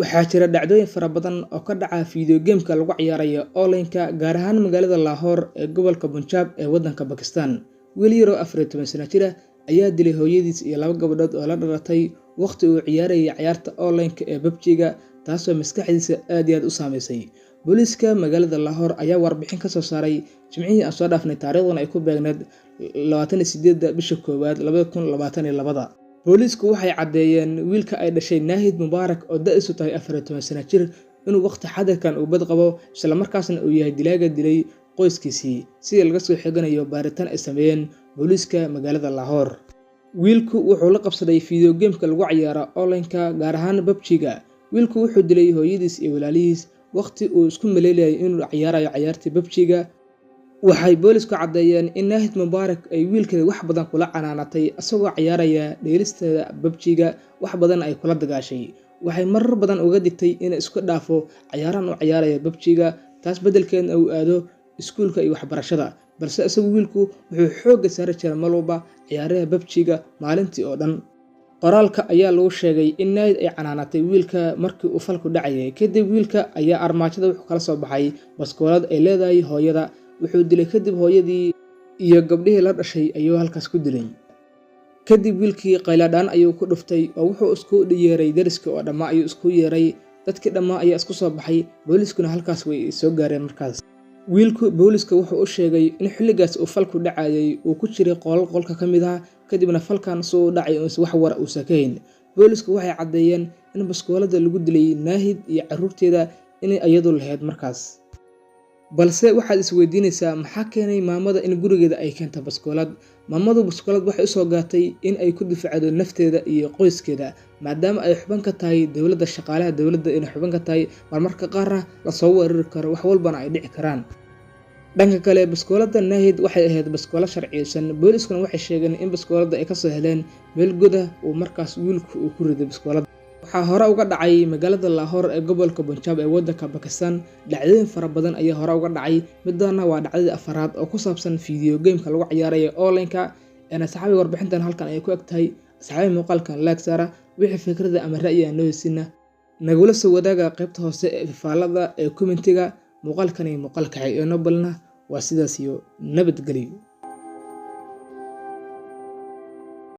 Waxaa jira dhacdooyin fara badan oo ka dhaca video game-ka lagu ciyaarayo online-ka gaar ahaan magaalada Lahore ee gobolka Punjab ee waddanka Pakistan. Wiil yar oo 14 sano jir ah ayaa dilay hooyadiis iyo laba gabdhood oo la dhalatay waqti uu ciyaarayay ciyaarta online-ka ee PUBG-ga, taasoo maskaxdiisa aad iyo aad u saameysay. Booliiska magaalada Lahore ayaa warbixin ka soo saaray Jimcihii aan soo dhaafnay taariikhdan ay ku beegneed 28 bisha koowaad 2022. Booliisku waxay caddeeyeen wiilka ay dhashay Nahid Mubarak oo da'diisu tahay 14 sano jir inuu waqti xadirkan uu bad qabo isla markaasna uu yahay dilaaga dilay qoyskiisii, sida laga soo xiganayo baaritaan ay sameeyeen booliiska magaalada Lahore. Wiilku wuxuu la qabsaday video game-ka lagu ciyaaro online-ka gaar ahaan PUBG-ga. Wiilku wuxuu dilay hooyadiis iyo walaalihiis waqti uu isku maleynayay inuu ciyaarayo ciyaartii PUBG-ga. Waxay boolisku caddeeyeen in Nahid Mubarak ay wiilkeeda wax badan kula canaanatay asagoo ciyaaraya dheelisteeda PUBG-ga, wax badan ay kula dagaashay. Waxay marar badan uga digtay in isku dhaafo ciyaarahan uu ciyaaraya PUBG-ga, taas beddelkeedna uu aado iskuulka iyo waxbarashada. Balse isagu wiilku wuxuu xoogga saari jiray mar walba ciyaaraha PUBG-ga maalintii oo dhan. Qoraalka ayaa lagu sheegay in Nahid ay canaanatay wiilka markii uu falku dhacayay. Kadib wiilka ayaa armaajada wuxuu kala soo baxay baskoolad ay leedahay hooyada. Wuxuu dilay kadib hooyadii iyo gabdhihii la dhashay ayuu halkaas ku dilay. Kadib wiilkii qayladhaan ayuu ku dhuftay oo wuxuu isku yeeray deriska oo dhammaa ayuu isku yeeray. Dadkii dhammaa ayaa isku soo baxay, booliiskuna halkaas way soo gaareen markaas. Wiilku booliiska wuxuu u sheegay in xilligaas uu falku dhacayay uu ku jiray qolka ka mid ah, kadibna falkan soo dhacay oo wax war u sakayn. Booliisku waxay caddeeyeen in baskoolada lagu dilay Nahid iyo carruurteeda inay iyadu lahayd markaas. Balse waxaad isweydiinaysaa maxaa keenay maamada in gurigeeda ay keento baskoolad. Maamadu baskoolad waxay u soo gaatay in ay ku difaacdo nafteeda iyo qoyskeeda, maadaama ay xubin ka tahay dowladda, shaqaalaha dowladda inay xubin ka tahay, marmarka qaarna la soo weerari karo, wax walbana ay dhici karaan. Dhanka kale, baskoolada Nahid waxay ahayd baskoolad sharciyeysan. Booliiskuna waxay sheegeen in baskoolada ay ka soo heleen meel goda uu markaas wiilku uu ku riday baskoolada. Waxaa hore uga dhacay magaalada Lahore ee gobolka Punjab ee waddanka Pakistan. Dhacdooyin fara badan ayaa hore uga dhacay. Middaana waa dhacdadii afaraad oo ku saabsan video game-ka lagu ciyaarayo online-ka. Asxaabi warbixintan halkan ay ku eg tahay. Asxaabi muuqaalkan like saara, wixii fikrada ama ra'yi aan nooysiina nagula soo wadaaga qaybta hoose ee faalada ee commentiga. Muuqaalkani muuqaalka ay inoo balna waa sidaas iyo nabadgelyo.